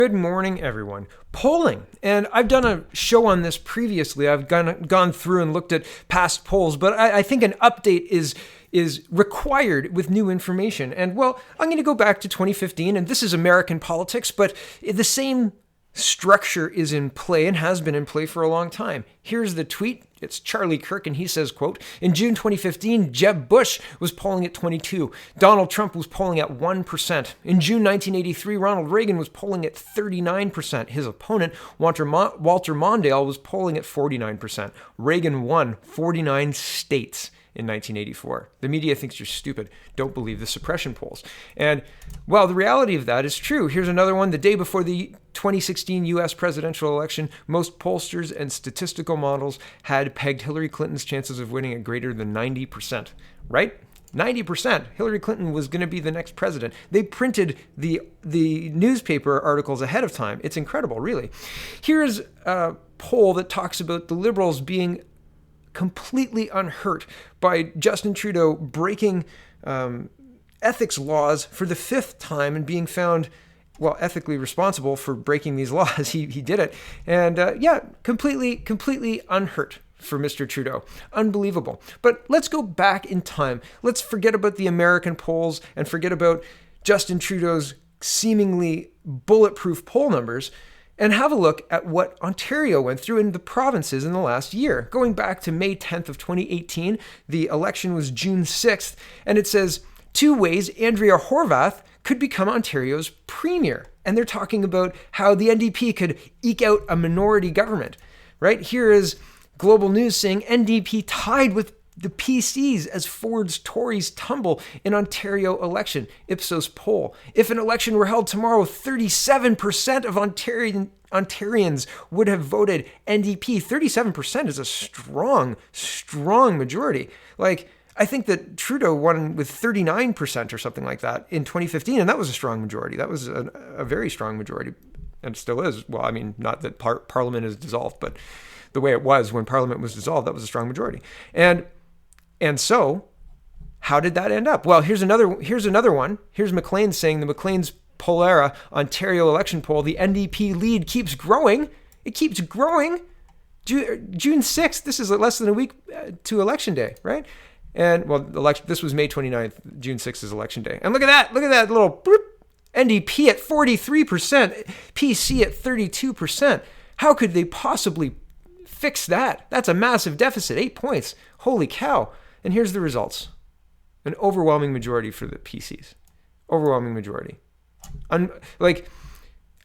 Good morning, everyone. Polling. And I've done a show on this previously. I've gone through and looked at past polls, but I think an update is required with new information. And well, I'm going to go back to 2015, and this is American politics, but the same structure is in play and has been in play for a long time. Here's the tweet. It's Charlie Kirk, and he says, quote, "In June 2015, Jeb Bush was polling at 22. Donald Trump was polling at 1%. In June 1983, Ronald Reagan was polling at 39%. His opponent, Walter Mondale, was polling at 49%. Reagan won 49 states in 1984. The media thinks you're stupid. Don't believe the suppression polls." And, well, the reality of that is true. Here's another one. The day before the 2016 U.S. presidential election, most pollsters and statistical models had pegged Hillary Clinton's chances of winning at greater than 90%. Right? 90%. Hillary Clinton was going to be the next president. They printed the newspaper articles ahead of time. It's incredible, really. Here's a poll that talks about the Liberals being completely unhurt by Justin Trudeau breaking ethics laws for the fifth time and being found, well, ethically responsible for breaking these laws. He did it. And completely unhurt for Mr. Trudeau. Unbelievable. But let's go back in time. Let's forget about the American polls and forget about Justin Trudeau's seemingly bulletproof poll numbers, and have a look at what Ontario went through in the provinces in the last year. Going back to May 10th of 2018, the election was June 6th, and it says, 2 ways Andrea Horwath could become Ontario's premier. And they're talking about how the NDP could eke out a minority government, right? Here is Global News saying NDP tied with the PCs as Ford's Tories tumble in Ontario election. Ipsos poll. If an election were held tomorrow, 37% of Ontarians would have voted NDP. 37% is a strong majority. Like, I think that Trudeau won with 39% or something like that in 2015, and that was a strong majority. That was a very strong majority, and still is. Well, I mean, not that Parliament is dissolved, but the way it was when Parliament was dissolved, that was a strong majority. And so, how did that end up? Well, here's another one. Here's Maclean saying the Maclean's Polera Ontario election poll, the NDP lead keeps growing. It keeps growing. June 6th, this is less than a week to election day, right? And, well, this was May 29th. June 6th is election day. And look at that little bloop. NDP at 43%, PC at 32%. How could they possibly fix that? That's a massive deficit, 8 points. Holy cow. And here's the results. An overwhelming majority for the PCs. Overwhelming majority.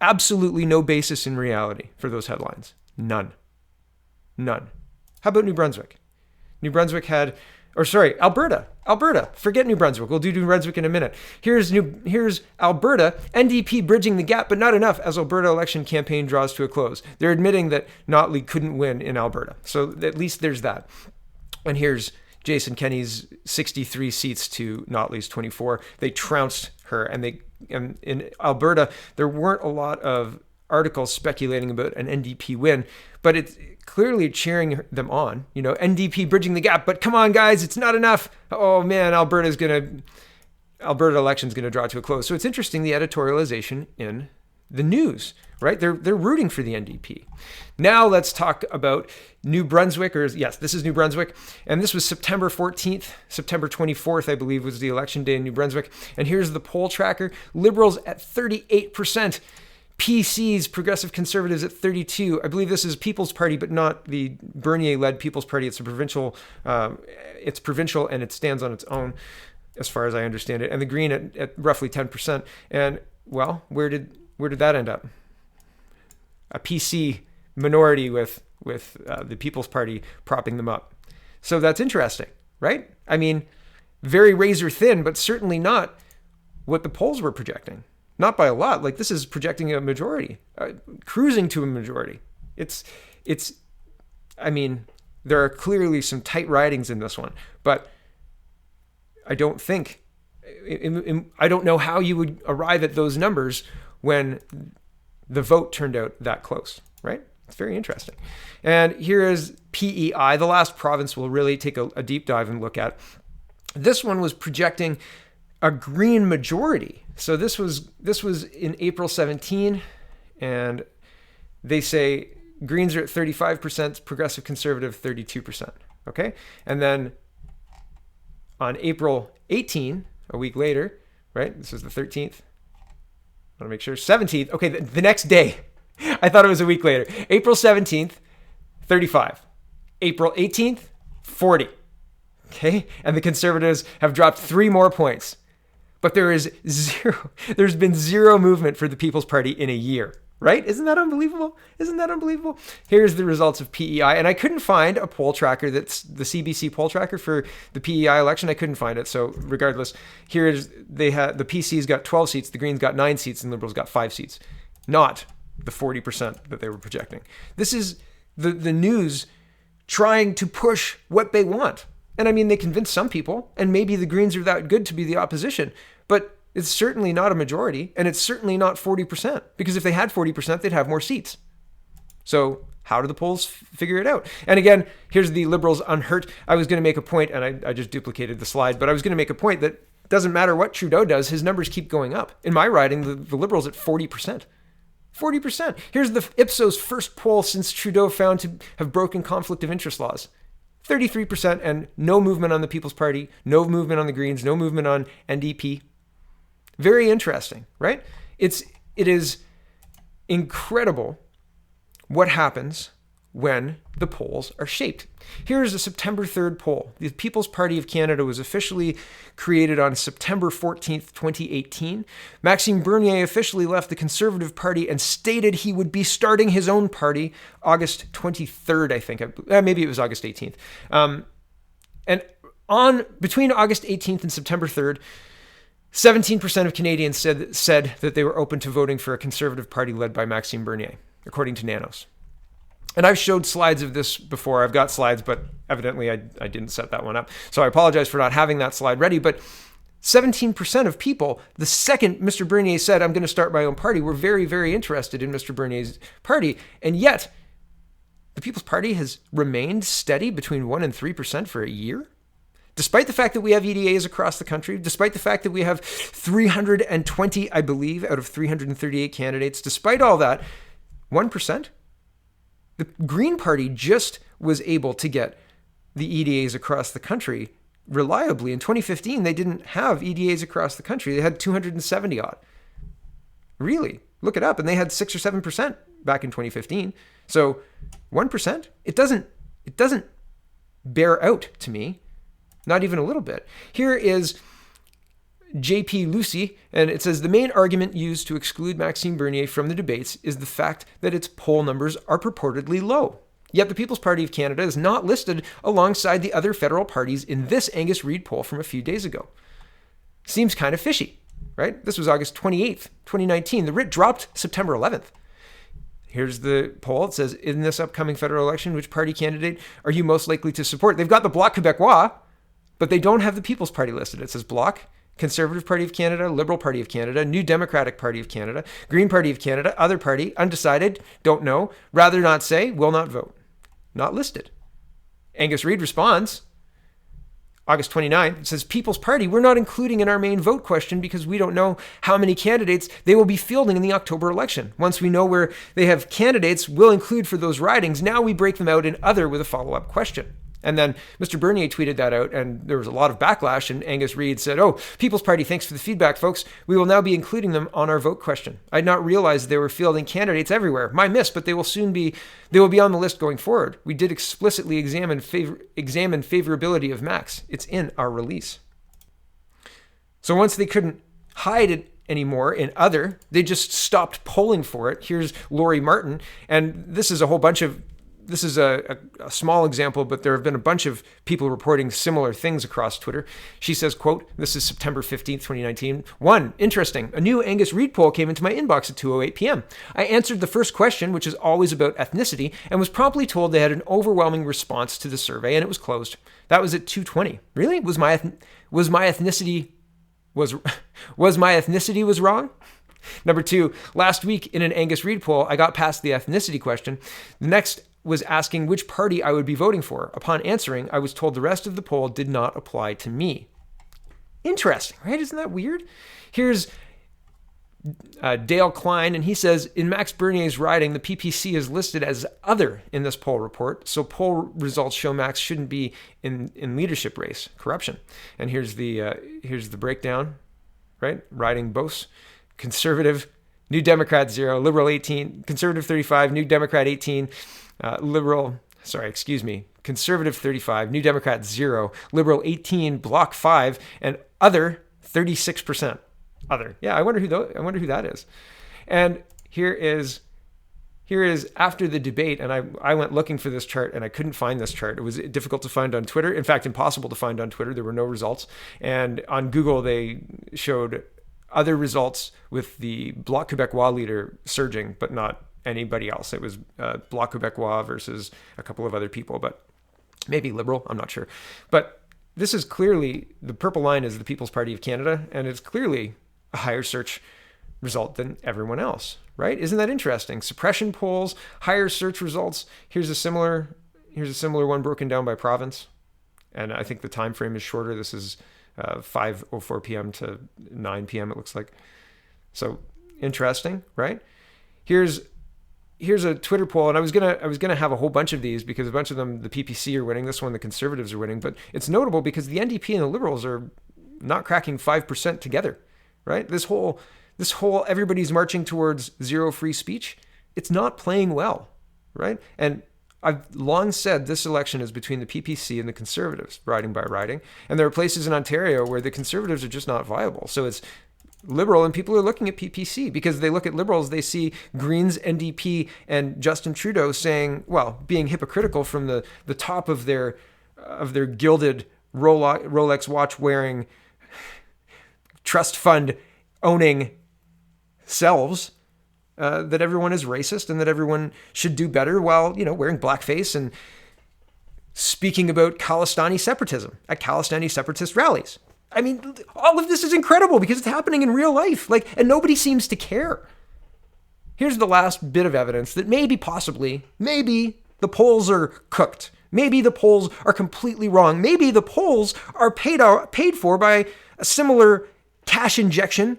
Absolutely no basis in reality for those headlines. None. How about New Brunswick? Alberta. Forget New Brunswick. We'll do New Brunswick in a minute. Here's Alberta. NDP bridging the gap, but not enough as Alberta election campaign draws to a close. They're admitting that Notley couldn't win in Alberta. So at least there's that. And here's Jason Kenney's 63 seats to Notley's 24. They trounced her, and in Alberta, there weren't a lot of articles speculating about an NDP win, but it's clearly cheering them on. You know, NDP bridging the gap, but come on, guys, it's not enough. Oh man, Alberta election's gonna draw to a close. So it's interesting, the editorialization in the news, right? They're rooting for the NDP. Now let's talk about New Brunswick, this is New Brunswick. And this was September 14th, September 24th, I believe, was the election day in New Brunswick. And here's the poll tracker. Liberals at 38%. PCs, Progressive Conservatives, at 32%. I believe this is People's Party, but not the Bernier-led People's Party. It's provincial and it stands on its own, as far as I understand it. And the Green at roughly 10%. And, well, where did that end up? A PC minority with the People's Party propping them up. So that's interesting, right? I mean, very razor thin, but certainly not what the polls were projecting. Not by a lot. Like, this is projecting a majority, cruising to a majority. I mean, there are clearly some tight ridings in this one, but I don't know how you would arrive at those numbers when the vote turned out that close, right? It's very interesting. And here is PEI, the last province we'll really take a deep dive and look at. This one was projecting a Green majority. So this was in April 17, And they say Greens are at 35%, Progressive Conservative 32%. Okay? And then on April 18, a week later, right? This is the 13th. I want to make sure. 17th. Okay, the next day. I thought it was a week later. April 17th, 35. April 18th, 40. Okay? And the Conservatives have dropped 3 more points. But there's been zero movement for the People's Party in a year. Right? Isn't that unbelievable? Isn't that unbelievable? Here's the results of PEI. And I couldn't find a poll tracker that's the CBC poll tracker for the PEI election. I couldn't find it. So regardless, here's the PC's got 12 seats, the Greens got 9 seats, and Liberals got 5 seats. Not the 40% that they were projecting. This is the news trying to push what they want. And I mean, they convinced some people, and maybe the Greens are that good to be the opposition. But it's certainly not a majority, and it's certainly not 40%, because if they had 40%, they'd have more seats. So how do the polls figure it out? And again, here's the Liberals unhurt. I was going to make a point, and I just duplicated the slide, but I was going to make a point that it doesn't matter what Trudeau does, his numbers keep going up. In my riding, the Liberals at 40%. 40%. Here's the Ipsos first poll since Trudeau found to have broken conflict of interest laws. 33%, and no movement on the People's Party, no movement on the Greens, no movement on NDP. Very interesting, right? It is incredible what happens when the polls are shaped. Here's a September 3rd poll. The People's Party of Canada was officially created on September 14th, 2018. Maxime Bernier officially left the Conservative Party and stated he would be starting his own party August 23rd, I think. Maybe it was August 18th. And between August 18th and September 3rd, 17% of Canadians said that they were open to voting for a Conservative Party led by Maxime Bernier, according to Nanos. And I've showed slides of this before. I've got slides, but evidently I didn't set that one up. So I apologize for not having that slide ready. But 17% of people, the second Mr. Bernier said, I'm going to start my own party, were very, very interested in Mr. Bernier's party. And yet, the People's Party has remained steady between 1% and 3% for a year. Despite the fact that we have EDAs across the country, despite the fact that we have 320, I believe, out of 338 candidates, despite all that, 1%? The Green Party just was able to get the EDAs across the country reliably. In 2015, they didn't have EDAs across the country. They had 270 odd. Really? Look it up. And they had 6 or 7% back in 2015. So 1%? It doesn't bear out to me. Not even a little bit. Here is JP Lucy, and it says, the main argument used to exclude Maxime Bernier from the debates is the fact that its poll numbers are purportedly low. Yet the People's Party of Canada is not listed alongside the other federal parties in this Angus Reid poll from a few days ago. Seems kind of fishy, right? This was August 28th, 2019. The writ dropped September 11th. Here's the poll. It says, in this upcoming federal election, which party candidate are you most likely to support? They've got the Bloc Québécois, but they don't have the People's Party listed. It says Bloc, Conservative Party of Canada, Liberal Party of Canada, New Democratic Party of Canada, Green Party of Canada, Other Party, Undecided, Don't Know, Rather Not Say, Will Not Vote. Not listed. Angus Reid responds, August 29th, it says, People's Party, we're not including in our main vote question because we don't know how many candidates they will be fielding in the October election. Once we know where they have candidates, we'll include for those ridings. Now we break them out in other with a follow-up question. And then Mr. Bernier tweeted that out, and there was a lot of backlash, and Angus Reid said, People's Party, thanks for the feedback, folks. We will now be including them on our vote question. I did not realize they were fielding candidates everywhere. My miss, but they will be on the list going forward. We did explicitly examine favorability of Max. It's in our release. So once they couldn't hide it anymore in other, they just stopped polling for it. Here's Lori Martin, and this is a small example, but there have been a bunch of people reporting similar things across Twitter. She says, quote, this is September 15th, 2019. 1, interesting. A new Angus Reid poll came into my inbox at 2:08 p.m. I answered the first question, which is always about ethnicity, and was promptly told they had an overwhelming response to the survey, and it was closed. That was at 2:20. Really? Was my ethnicity wrong? Number 2, last week in an Angus Reid poll, I got past the ethnicity question. The next was asking which party I would be voting for. Upon answering, I was told the rest of the poll did not apply to me. Interesting, right? Isn't that weird? Here's Dale Klein, and he says, in Max Bernier's riding, the PPC is listed as other in this poll report, so poll results show Max shouldn't be in leadership race. Corruption. And here's the breakdown, right? Riding boasts. Conservative, New Democrat 0, Liberal 18, Conservative 35, New Democrat 18, Conservative 35, New Democrat 0, Liberal 18, Bloc 5, and other 36%. Other. Yeah, I wonder who that is. And here is after the debate, and I went looking for this chart and I couldn't find this chart. It was difficult to find on Twitter. In fact, impossible to find on Twitter. There were no results. And on Google, they showed other results with the Bloc Québécois leader surging, but not anybody else. It was Bloc Québécois versus a couple of other people, but maybe Liberal. I'm not sure. But this is clearly, the purple line is the People's Party of Canada, and it's clearly a higher search result than everyone else, right? Isn't that interesting? Suppression polls, higher search results. Here's a similar one broken down by province, and I think the time frame is shorter. This is 5:04 p.m. to 9 p.m. it looks like. So interesting, right? Here's a Twitter poll, and I was gonna have a whole bunch of these because a bunch of them the PPC are winning. This one the Conservatives are winning, but it's notable because the NDP and the Liberals are not cracking 5% together. Right? This whole everybody's marching towards zero free speech. It's not playing well, right? And I've long said this election is between the PPC and the Conservatives, riding by riding. And there are places in Ontario where the Conservatives are just not viable. So it's Liberal, and people are looking at PPC because they look at Liberals, they see Greens, NDP, and Justin Trudeau saying, well, being hypocritical from the top of their gilded Rolex watch wearing, trust fund owning selves, that everyone is racist and that everyone should do better while, wearing blackface and speaking about Khalistani separatism at Khalistani separatist rallies. I mean, all of this is incredible because it's happening in real life, and nobody seems to care. Here's the last bit of evidence that maybe the polls are cooked. Maybe the polls are completely wrong. Maybe the polls are paid for by a similar cash injection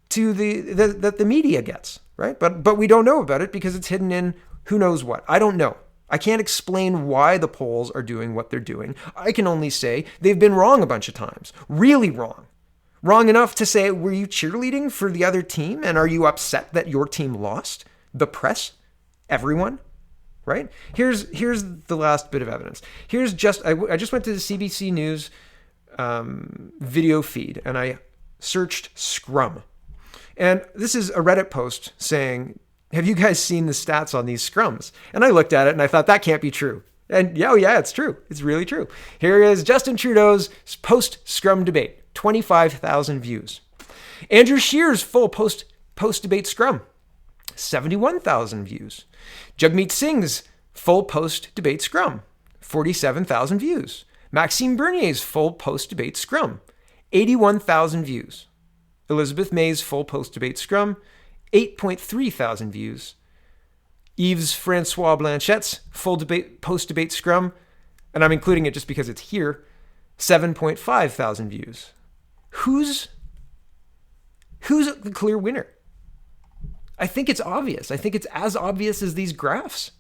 to that the media gets, right? But we don't know about it because it's hidden in who knows what. I don't know. I can't explain why the polls are doing what they're doing. I can only say they've been wrong a bunch of times. Really wrong. Wrong enough to say, were you cheerleading for the other team? And are you upset that your team lost? The press? Everyone? Right? Here's the last bit of evidence. I just went to the CBC News video feed and I searched scrum. And this is a Reddit post saying, have you guys seen the stats on these scrums? And I looked at it and I thought, that can't be true. And yeah, it's true. It's really true. Here is Justin Trudeau's post-scrum debate, 25,000 views. Andrew Scheer's full post-debate scrum, 71,000 views. Jagmeet Singh's full post-debate scrum, 47,000 views. Maxime Bernier's full post-debate scrum, 81,000 views. Elizabeth May's full post-debate scrum, 8.3 thousand views. Yves Francois Blanchette's full post-debate scrum, and I'm including it just because it's here, 7.5 thousand views. Who's the clear winner? I think it's obvious. I think it's as obvious as these graphs.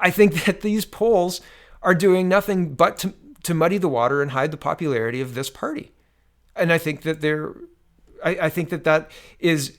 I think that these polls are doing nothing but to muddy the water and hide the popularity of this party. And I think that I think that is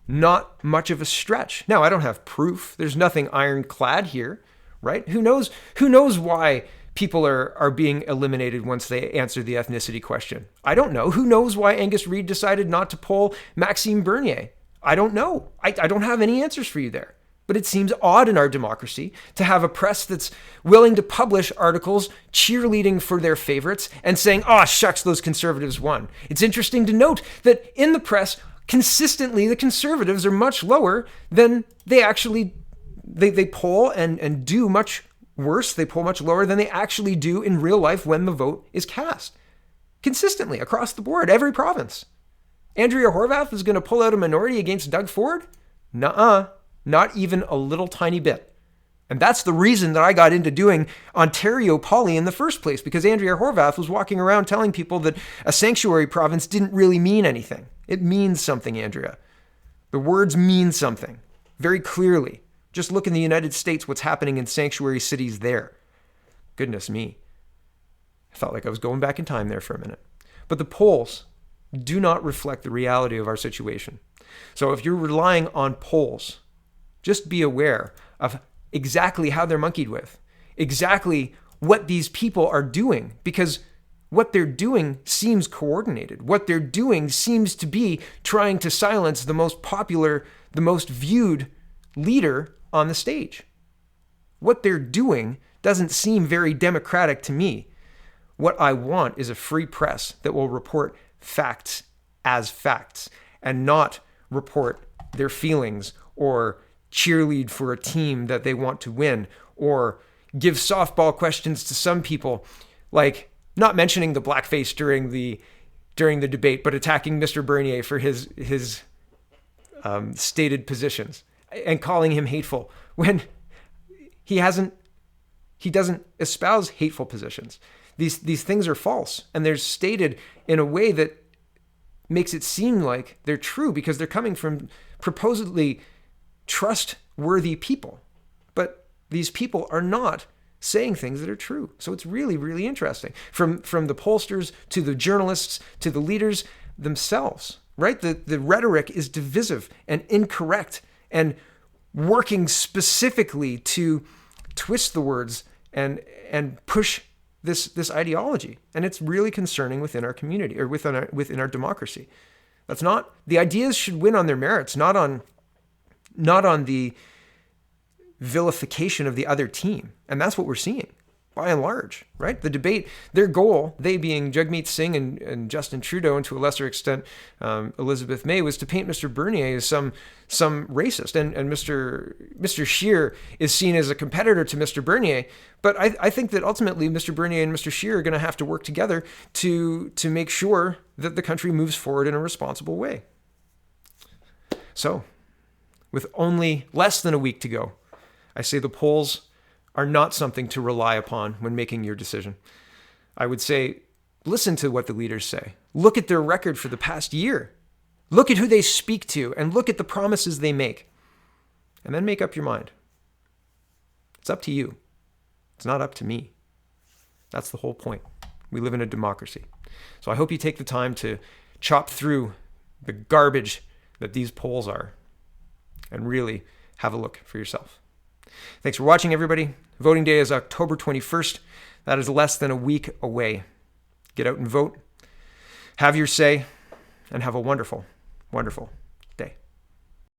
not much of a stretch. Now, I don't have proof. There's nothing ironclad here, right? Who knows why people are being eliminated once they answer the ethnicity question? I don't know. Who knows why Angus Reid decided not to poll Maxime Bernier? I don't know. I don't have any answers for you there. But it seems odd in our democracy to have a press that's willing to publish articles cheerleading for their favorites and saying, oh, shucks, those Conservatives won. It's interesting to note that in the press, consistently, the Conservatives are much lower than they actually, they poll and do much worse. They poll much lower than they actually do in real life when the vote is cast. Consistently, across the board, every province. Andrea Horwath is going to pull out a minority against Doug Ford? Nuh-uh. Not even a little tiny bit. And that's the reason that I got into doing Ontario Poly in the first place, because Andrea Horwath was walking around telling people that a sanctuary province didn't really mean anything. It means something, Andrea. The words mean something very clearly. Just look in the United States, what's happening in sanctuary cities there. Goodness me. I felt like I was going back in time there for a minute. But the polls do not reflect the reality of our situation. So if you're relying on polls, just be aware of exactly how they're monkeyed with, exactly what these people are doing, because what they're doing seems coordinated. What they're doing seems to be trying to silence the most popular, the most viewed leader on the stage. What they're doing doesn't seem very democratic to me. What I want is a free press that will report facts as facts and not report their feelings or cheerlead for a team that they want to win or give softball questions to some people, like not mentioning the blackface during the debate, but attacking Mr. Bernier for his stated positions and calling him hateful when he doesn't espouse hateful positions. These things are false, and they're stated in a way that makes it seem like they're true because they're coming from supposedly trustworthy people. But these people are not saying things that are true. So it's really, really interesting. From the pollsters to the journalists to the leaders themselves, right? The rhetoric is divisive and incorrect and working specifically to twist the words and push this ideology. And it's really concerning within our community or within our democracy. That's not, the ideas should win on their merits, not on the vilification of the other team. And that's what we're seeing by and large, right? The debate, their goal, they being Jagmeet Singh and Justin Trudeau, and to a lesser extent, Elizabeth May, was to paint Mr. Bernier as some racist. And Mr. Scheer is seen as a competitor to Mr. Bernier. But I think that ultimately Mr. Bernier and Mr. Scheer are going to have to work together to make sure that the country moves forward in a responsible way. So, with only less than a week to go, I say the polls are not something to rely upon when making your decision. I would say, listen to what the leaders say. Look at their record for the past year. Look at who they speak to and look at the promises they make. And then make up your mind. It's up to you. It's not up to me. That's the whole point. We live in a democracy. So I hope you take the time to chop through the garbage that these polls are and really have a look for yourself. Thanks for watching, everybody. Voting day is October 21st. That is less than a week away. Get out and vote. Have your say, and have a wonderful, wonderful